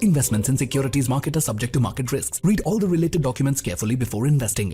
Investments in securities market are subject to market risks. Read all the related documents carefully before investing.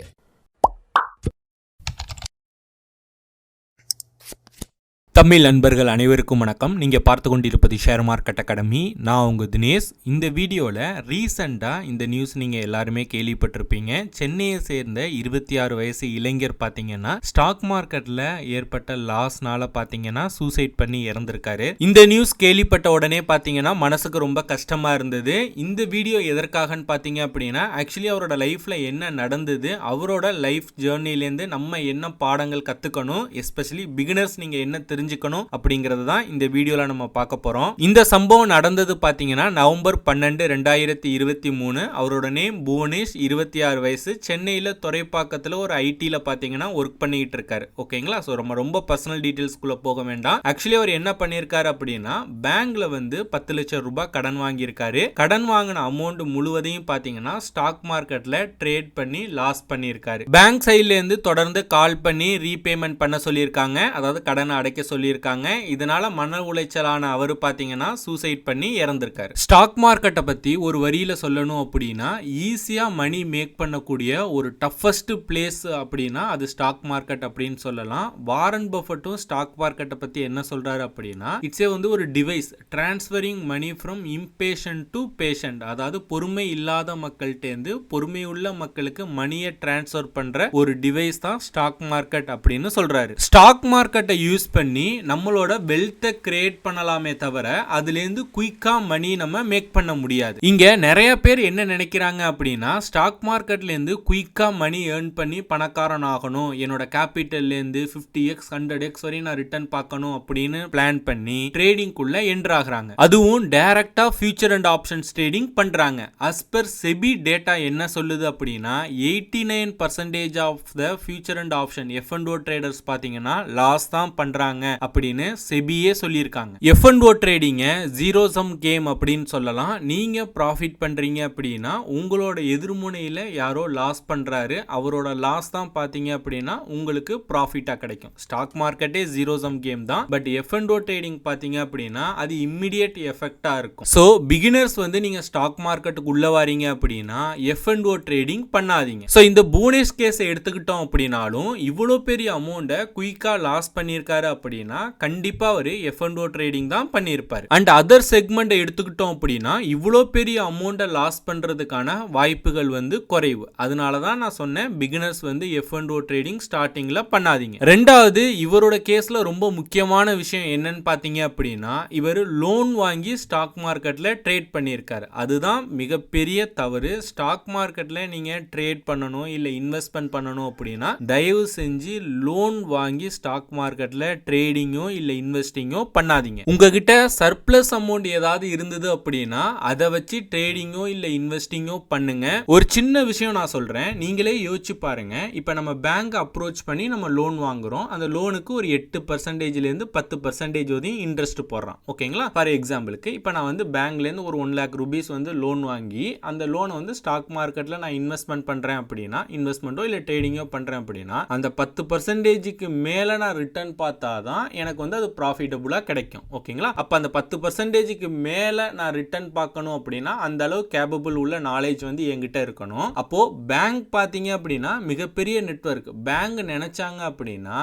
Tamil நண்பர்கள் அனைவருக்கும் வணக்கம். நீங்கள் பார்த்து கொண்டிருப்பது ஷேர் மார்க்கெட் அகாடமி. நான் உங்கள் தினேஷ். இந்த வீடியோவில் ரீசெண்டாக இந்த நியூஸ் நீங்கள் எல்லாருமே கேள்விப்பட்டிருப்பீங்க. சென்னையை சேர்ந்த 26 வயசு இளைஞர் பார்த்தீங்கன்னா ஸ்டாக் மார்க்கெட்டில் ஏற்பட்ட லாஸ்னால பார்த்தீங்கன்னா சூசைட் பண்ணி இறந்திருக்காரு. இந்த நியூஸ் கேள்விப்பட்ட உடனே பார்த்தீங்கன்னா மனசுக்கு ரொம்ப கஷ்டமாக இருந்தது. இந்த வீடியோ எதற்காகன்னு பார்த்தீங்க அப்படின்னா ஆக்சுவலி அவரோட லைஃப்பில் என்ன நடந்தது, அவரோட லைஃப் ஜேர்னிலேருந்து நம்ம என்ன பாடங்கள் கற்றுக்கணும், எஸ்பெஷலி பிகினர்ஸ் நீங்கள் என்ன தெரிஞ்சுக்கணும் அப்படிங்கிறது தான் இந்த வீடியோல நம்ம பார்க்க போறோம். இந்த சம்பவம் நடந்தது பாத்தீங்கன்னா நவம்பர் 12, 2023. அவரோட நேம் புவனேஷ், 26 வயசு. சென்னையில துறைப்பாக்கத்துல ஒரு ஐடில பாத்தீங்கன்னா ஒர்க் பண்ணிட்டு இருக்காரு. ஓகேங்களா? சோ ரொம்ப பர்சனல் டீடைல்ஸ்க்குள்ள போக வேண்டாம். ஆக்சுவலி அவர் என்ன பண்ணிருக்காரு அப்படின்னா பேங்க்ல வந்து 10 லட்சம் ரூபாய் கடன் வாங்கியிருக்காரு. கடன் வாங்கின அமௌண்ட் முழுவதையும் பாத்தீங்கன்னா ஸ்டாக் மார்க்கெட்ல ட்ரேட் பண்ணி லாஸ் பண்ணியிருக்காரு. பேங்க் சைட்ல இருந்து தொடர்ந்து கால் பண்ணி ரீபேமெண்ட் பண்ண சொல்லியிருக்காங்க, அதாவது கடனை அடைக்க சொல்லியிருக்காங்க. இதனால மன உளைச்சலான அவர் பாத்தீங்கன்னா சூசைட் பண்ணி இறந்திருக்காரு. ஸ்டாக் மார்க்கெட்டை பத்தி ஒரு வரியில சொல்லணும் அப்படின்னா ஈஸியா மணி மேக் பண்ணக்கூடிய ஒரு டஃபஸ்ட் பிளேஸ் அப்படின்னா அது ஸ்டாக் மார்க்கெட் அப்படின்னு சொல்லலாம். வாரன் பஃபெட்டும் ஸ்டாக் மார்க்கெட்டை பத்தி என்ன சொல்றாரு அப்படின்னா இட்ஸ் வந்து ஒரு device transferring money from impatient to patient, அதாவது பொறுமை இல்லாத மக்கள்கிட்ட இருந்து பொறுமை உள்ள மக்களுக்கு மணியை டிரான்ஸ்ஃபர் பண்ற ஒரு டிவைஸ் தான் ஸ்டாக் மார்க்கெட் அப்படின்னு சொல்றாரு. ஸ்டாக் மார்க்கெட்டை யூஸ் பண்ணி நம்மளோட வெல்த்தை கிரியேட் பண்ணலாமே தவிர அதுலேருந்து குயிக்கா மணி நம்ம மேக் பண்ண முடியாது. இங்க நிறைய பேர் என்ன நினைக்கிறாங்க அப்படின்னா ஸ்டாக் மார்க்கெட்ல இருந்து குயிக்கா மணி ஏர்ன் பண்ணி பணக்காரன் ஆகணும், என்னோட கேபிட்டல்ல இருந்து 50x 100x வரையும் நான் ரிட்டர்ன் பார்க்கணும் அப்படின்னு பிளான் பண்ணி ட்ரேடிங் குள்ள என்டர் ஆகுறாங்க. அதுவும் டைரக்டா ஃபியூச்சர் அண்ட் ஆப்ஷன்ஸ் ட்ரேடிங் பண்றாங்க. as per செபி டேட்டா என்ன சொல்லுது அப்படின்னா 89% of the future and option F&O traders பாத்தீங்கன்னா லாஸ் தான் பண்றாங்க அப்படின்னு செபியே சொல்லியிருக்காங்க. F&O ட்ரேடிங்க ஜீரோ சம் கேம் அப்படின்னு சொல்லலாம். நீங்க ப்ராஃபிட் பண்றீங்க அப்படின்னா உங்களோட எதிர்முனையில யாரோ லாஸ் பண்றாரு, அவரோட லாஸ் தான் பாத்தீங்க அப்படின்னா உங்களுக்கு ப்ராஃபிட்டா கிடைக்கும். ஸ்டாக் மார்க்கெட்டே ஜீரோ சம் கேம் தான், பட் F&O ட்ரேடிங் பாத்தீங்க அப்படின்னா அது இம்மிடியேட் எஃபெக்டா இருக்கும். சோ பிகினர்ஸ் வந்து நீங்க ஸ்டாக் மார்க்கெட்டுக்கு உள்ள வாரீங்க அப்படின்னா F&O ட்ரேடிங் பண்ணாதீங்க. சோ இந்த புவனேஷ் கேஸை எடுத்துக்கிட்டோம் அப்படின்னாலும் இவ்வளவு பெரிய அமௌண்ட்டை குயிக்கா லாஸ் பண்ணியிருக்காரு அப்படின்னா கண்டிப்பா ஒரு F&O ட்ரேடிங் தான் பண்ணியிருப்பாரு. அண்ட் அதர் செக்மெண்ட் எடுத்துக்கிட்டோம் அப்படின்னா இவ்வளோ பெரிய அமௌண்ட்டை லாஸ் பண்றதுக்கான வாய்ப்புகள் வந்து குறைவு. அதனால தான் நான் சொன்னேன் பிகினர்ஸ் வந்து F&O ட்ரேடிங் ஸ்டார்டிங்ல பண்ணாதீங்க. ரெண்டாவது, இவரோட கேஸ்ல ரொம்ப முக்கியமான விஷயம் என்னன்னு பாத்தீங்க அப்படின்னா இவர் லோன் வாங்கி ஸ்டாக் மார்க்கெட்ல ட்ரேட் பண்ணியிருக்காரு. அதுதான் மிகப்பெரிய தவறு. ஸ்டாக் மார்க்கெட்ல நீங்க ட்ரேட் பண்ணணும் இல்ல இன்வெஸ்ட்மெண்ட் பண்ணணும் அப்படின்னா தயவு செஞ்சு லோன் வாங்கி ஸ்டாக் மார்க்கெட்ல ட்ரேடிங்கோ இல்ல இன்வெஸ்டிங்கோ பண்ணாதீங்க. உங்ககிட்ட சர்ப்ளஸ் அமௌண்ட் ஏதாவது இருந்தது அப்படின்னா அதை வச்சு ட்ரேடிங்கோ இல்ல இன்வெஸ்டிங்கோ பண்ணுங்க. ஒரு சின்ன விஷயம் நான் சொல்றேன், நீங்களே யோசிச்சு பாருங்க. இப்ப நம்ம பேங்க் அப்ரோச் பண்ணி நம்ம லோன் வாங்குறோம், அந்த லோனுக்கு ஒரு 8% இருந்து 10% வரையும் இன்ட்ரெஸ்ட் போடுறான். ஓகேங்களா? ஃபார் எக்ஸாம்பிளுக்கு இப்ப நான் வந்து பேங்க்ல இருந்து ஒரு 1 lakh rupees வந்து லோன் வாங்கி அந்த லோனை வந்து ஸ்டாக் மார்க்கெட்ல நான் இன்வெஸ்ட்மெண்ட் பண்றேன் அப்படின்னா இன்வெஸ்ட்மெண்ட்டோ இல்ல ட்ரேடிங்கோ பண்றேன் அப்படின்னா அந்த 10%க்கு மேல நான் ரிட்டர்ன் பார்த்தாதான் எனக்கு வந்து அது ப்ராஃபிட்டபுளா கிடைக்கும். ஓகேங்களா? அப்ப அந்த 10%க்கு மேல நான் ரிட்டர்ன் பார்க்கணும் அப்படின்னா அந்த அளவு கேப்பபிள் உள்ள நாலேஜ் வந்து என்கிட்ட இருக்கணும். அப்போ பேங்க் பாத்தீங்க அப்படின்னா மிகப்பெரிய நெட்வொர்க். பேங்க் நினைச்சாங்க அப்படின்னா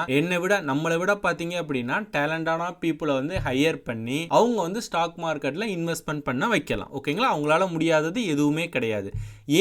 நம்மளை விட பாத்தீங்க அப்படின்னா டேலண்டான பீப்புளை வந்து ஹையர் பண்ணி அவங்க வந்து ஸ்டாக் மார்க்கெட்ல இன்வெஸ்ட்மெண்ட் பண்ண வைக்கலாம். ஓகேங்களா? அவங்களால முடியாதது எதுவுமே கிடையாது.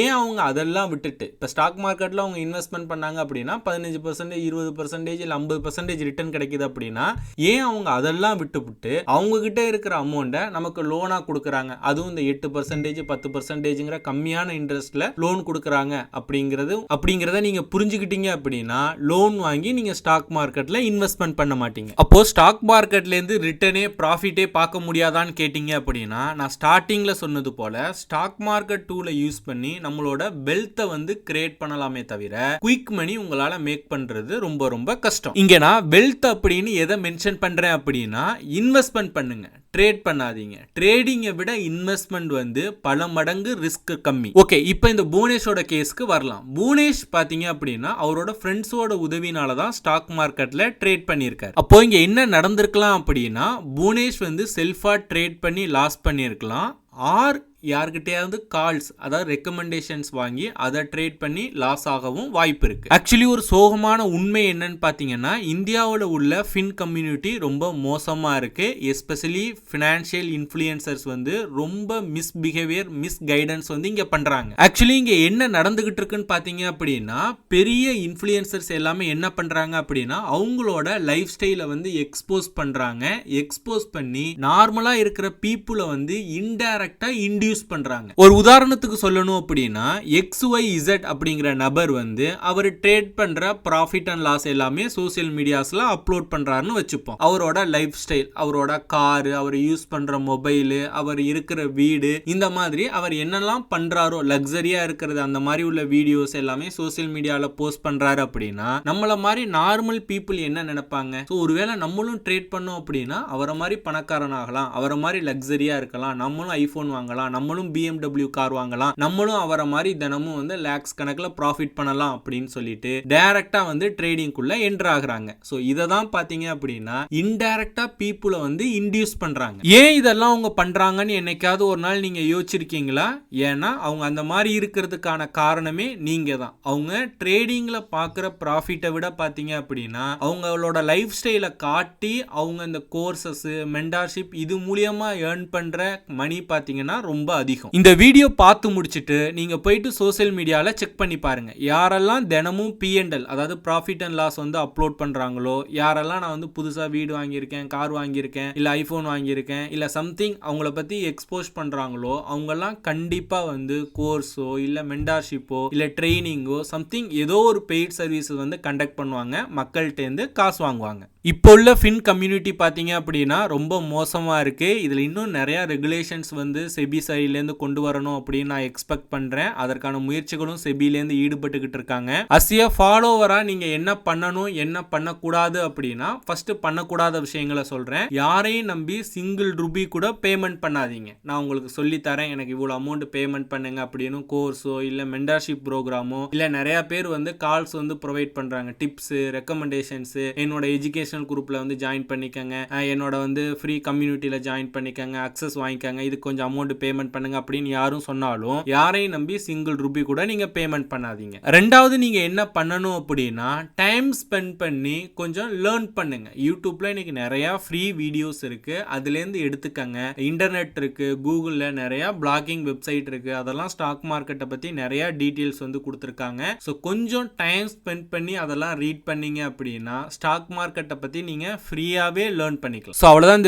ஏன் அவங்க அதெல்லாம் விட்டுட்டு இப்ப ஸ்டாக் மார்க்கெட்ல அவங்க இன்வெஸ்ட்மெண்ட் பண்ணாங்க அப்படின்னா 15%, 20%, 50% ரிட்டர்ன் கிடைக்குது அப்படின்னா ஏன் அவங்க அதெல்லாம் விட்டுவிட்டு அவங்க கிட்ட இருக்கிற அமௌண்ட்டை நமக்கு லோனா கொடுக்குறாங்க, அதுவும் இந்த 8%, 10%ங்கிற கம்மியான இன்ட்ரெஸ்ட்ல லோன் கொடுக்குறாங்க அப்படிங்கறத நீங்க புரிஞ்சுக்கிட்டீங்க அப்படின்னா லோன் வாங்கி நீங்க ஸ்டாக் மார்க்கெட்ல இன்வெஸ்ட்மெண்ட் பண்ண மாட்டீங்க. அப்போ ஸ்டாக் மார்க்கெட்ல இருந்து ரிட்டர்னே ப்ராஃபிட்டே பார்க்க முடியாதான்னு கேட்டீங்க அப்படின்னா நான் ஸ்டார்டிங்ல சொன்னது போல ஸ்டாக் மார்க்கெட் டூலை யூஸ் பண்ணி நம்மளோட வெல்த்தை வந்து கிரியேட் பண்ணலாமே தவிர குயிக் மணி உங்களால மேக் பண்றது ரொம்ப ரொம்ப கஷ்டம். இங்க நான் வெல்த் அப்படின்னு எதை மென்ஷன் பண்றேன் அப்படின்னா இன்வெஸ்ட்மெண்ட் பண்ணுங்க, ட்ரேட் பண்ணாதீங்க. ட்ரேடிங்கை விட இன்வெஸ்ட்மெண்ட் வந்து பல மடங்கு ரிஸ்க் கம்மி. ஓகே, இப்போ இந்த புவனேஷோட கேஸ்க்கு வரலாம். புவனேஷ் பாத்தீங்க அப்படின்னா அவரோட ஃப்ரெண்ட்ஸோட உதவினால தான் ஸ்டாக் மார்க்கெட்ல ட்ரேட் பண்ணியிருக்காரு. அப்போ இங்க என்ன நடந்திருக்கலாம் அப்படின்னா புவனேஷ் வந்து செல்ஃபா ட்ரேட் பண்ணி லாஸ் பண்ணியிருக்கலாம், ஆர் யார்கிட்டயாவது கால்ஸ் அதாவது ரெக்கமெண்டேஷன்ஸ் வாங்கி அதை ட்ரேட் பண்ணி லாஸ் ஆகவும் வாய்ப்பு இருக்கு. ஆக்சுவலி ஒரு சோகமான உண்மை என்னன்னு பாத்தீங்கன்னா இந்தியாவில் உள்ள ஃபின் கம்யூனிட்டி ரொம்ப மோசமா இருக்கு. எஸ்பெஷலி ஃபினான்ஷியல் இன்ஃப்ளூயன்சர்ஸ் வந்து ரொம்ப மிஸ்பிஹேவியர் மிஸ்கைடன்ஸ் வந்து இங்க பண்றாங்க. ஆக்சுவலி இங்க என்ன நடந்துகிட்டு இருக்குன்னு பாத்தீங்க அப்படின்னா பெரிய இன்ஃப்ளூயன்சர்ஸ் எல்லாமே என்ன பண்றாங்க அப்படின்னா அவங்களோட லைஃப் ஸ்டைலை வந்து எக்ஸ்போஸ் பண்றாங்க. எக்ஸ்போஸ் பண்ணி நார்மலா இருக்கிற பீப்புளை வந்து இன்டைரக்டா இன்டியூஸ் பண்றாங்க. ஒரு உதாரணத்துக்கு சொல்லணும் அப்படின்னா 𝐁𝐸𝐳 அப்படிங்கிற நபர் வந்து அவர் ட்ரேட் பண்ற ப்ராஃபிட் அண்ட் லாஸ் எல்லாமே சோசியல் மீடியாஸ்ல அப்லோட் பண்றாருன்னு வச்சுப்போம். அவரோட லைஃப் ஸ்டைல், அவரோட காரு, அவர் யூஸ் பண்ற மொபைலு, அவர் இருக்கிற வீடு, இந்த மாதிரி அவர் என்னெல்லாம் பண்றாரோ லக்ஸரியா இருக்கிறது அந்த மாதிரி உள்ள வீடியோஸ் எல்லாமே சோசியல் மீடியால போஸ்ட் பண்றாரு அப்படின்னா நம்மள மாதிரி நார்மல் பீப்புள் என்ன நினைப்பாங்க? ஒருவேளை நம்மளும் ட்ரேட் பண்ணோம் அப்படின்னா அவரை மாதிரி பணக்காரன் ஆகலாம், அவரை மாதிரி லக்ஸரியா இருக்கலாம், நம்மளும் ஐபோன் வாங்கலாம், நம்மளும் BMW கார் வாங்கலாம், நம்மளும் அவரை மாதிரி தினமும் வந்து லேக்ஸ் கணக்கில் ப்ராஃபிட் பண்ணலாம் அப்படின்னு சொல்லிட்டு டைரக்டா வந்து ட்ரேடிங்குள்ள என்டர் ஆகுறாங்க. ஸோ இதை தான் பார்த்தீங்க அப்படின்னா இன்டைரக்டா பீப்புளை வந்து இன்டியூஸ் பண்றாங்க. ஏன் இதெல்லாம் அவங்க பண்றாங்கன்னு என்னைக்காவது ஒரு நாள் நீங்க யோசிச்சிருக்கீங்களா? ஏன்னா அவங்க அந்த மாதிரி இருக்கிறதுக்கான காரணமே நீங்க தான். அவங்க ட்ரேடிங்ல பார்க்குற ப்ராஃபிட்டை விட பார்த்தீங்க அப்படின்னா அவங்களோட லைஃப் ஸ்டைலை காட்டி அவங்க இந்த கோர்சஸ் மென்டார்ஷிப் இது மூலியமா ஏர்ன் பண்ற மணி பாத்தீங்கன்னா ரொம்ப அதிகம். இந்த வீடியோ பார்த்து முடிச்சிட்டு நீங்க போயிட்டு சோசியல் மீடியால செக் பண்ணி பாருங்க. யாரெல்லாம் தினமும் P&L அதாவது ப்ராஃபிட் அண்ட் லாஸ் வந்து அப்லோட் பண்றாங்களோ, யாரெல்லாம் நான் வந்து புதுசா வீடு வாங்கியிருக்கேன், கார் வாங்கியிருக்கேன், இல்ல ஐபோன் வாங்கியிருக்கேன், இல்ல சம்திங் அவங்கள பத்தி எக்ஸ்போஸ் பண்றாங்களோ அவங்கெல்லாம் கண்டிப்பா வந்து கோர்ஸோ இல்ல மென்டார்ஷிப்போ இல்ல ட்ரைனிங்கோ சம்திங் ஏதோ ஒரு பெய்ட் சர்வீஸ் வந்து கண்டக்ட் பண்ணுவாங்க, மக்கள்கிட்ட இருந்து காசு வாங்குவாங்க. இப்போ உள்ள ஃபின் கம்யூனிட்டி பார்த்தீங்க அப்படின்னா ரொம்ப மோசமாக இருக்குது. இதில் இன்னும் நிறையா ரெகுலேஷன்ஸ் வந்து செபி சைட்லேருந்து கொண்டு வரணும் அப்படின்னு நான் எக்ஸ்பெக்ட் பண்ணுறேன். அதற்கான முயற்சிகளும் செபிலேருந்து ஈடுபட்டுக்கிட்டு இருக்காங்க. அசியா ஃபாலோவராக நீங்கள் என்ன பண்ணணும் என்ன பண்ணக்கூடாது அப்படின்னா ஃபர்ஸ்ட் பண்ணக்கூடாத விஷயங்களை சொல்கிறேன். யாரையும் நம்பி சிங்கிள் ரூபி கூட பேமெண்ட் பண்ணாதீங்க. நான் உங்களுக்கு சொல்லித்தரேன், எனக்கு இவ்வளோ அமௌண்ட் பேமெண்ட் பண்ணுங்க அப்படின்னு கோர்ஸோ இல்லை மென்டார்ஷிப் ப்ரோக்ராமோ இல்லை நிறையா பேர் வந்து கால்ஸ் வந்து ப்ரொவைட் பண்ணுறாங்க. டிப்ஸு, ரெக்கமெண்டேஷன்ஸு, என்னோட எஜுகேஷன் குரூப்ல வந்து ஜாயின் பண்ணிக்கங்க, என்னோட வந்து ஃப்ரீ கம்யூனிட்டியில ஜாயின் பண்ணிக்கங்க, அக்சஸ் வாங்கிக்கங்க, இது கொஞ்சம் அமௌண்ட் பேமெண்ட் பண்ணுங்க அப்படின்னு யாரும் சொன்னாலும் யாரையும் நம்பி சிங்கிள் ரூபி கூட நீங்க பேமெண்ட் பண்ணாதீங்க. ரெண்டாவது நீங்க என்ன பண்ணணும் அப்படின்னா டைம் ஸ்பெண்ட் பண்ணி கொஞ்சம் லேர்ன் பண்ணுங்க. யூடியூப்ல இன்னைக்கு நிறைய ஃப்ரீ வீடியோஸ் இருக்கு, அதுல இருந்து எடுத்துக்கங்க. இன்டர்நெட் இருக்கு, கூகுள்ல நிறைய பிளாகிங் வெப்சைட் இருக்கு, அதெல்லாம் ஸ்டாக் மார்க்கெட்டை பத்தி நிறைய டீடைல்ஸ் வந்து கொடுத்துருக்காங்க. ஸோ கொஞ்சம் டைம் ஸ்பெண்ட் பண்ணி அதெல்லாம் ரீட் பண்ணீங்க அப்படின்னா ஸ்டாக் மார்க்கெட்டை பத்தி நீங்க ஃப்ரீயாவே லேர்ன் பண்ணிக்கலாம். ஸோ அவ்வளோதான்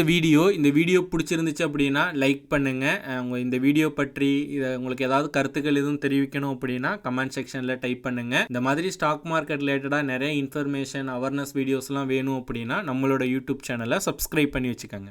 இந்த வீடியோ பிடிச்சிருந்துச்சு அப்படின்னா லைக் பண்ணுங்க. இந்த வீடியோ பற்றி உங்களுக்கு ஏதாவது கருத்துக்கள் எதுவும் தெரிவிக்கணும் அப்படின்னா கமெண்ட் செக்ஷன்ல டைப் பண்ணுங்க. இந்த மாதிரி ஸ்டாக் மார்க்கெட் ரிலேட்டடா நிறைய இன்ஃபர்மேஷன் அவேர்னஸ் வீடியோஸ்லாம் வேணும் அப்படின்னா நம்மளோட யூடியூப் சேனலை சப்ஸ்கிரைப் பண்ணி வச்சுக்கோங்க.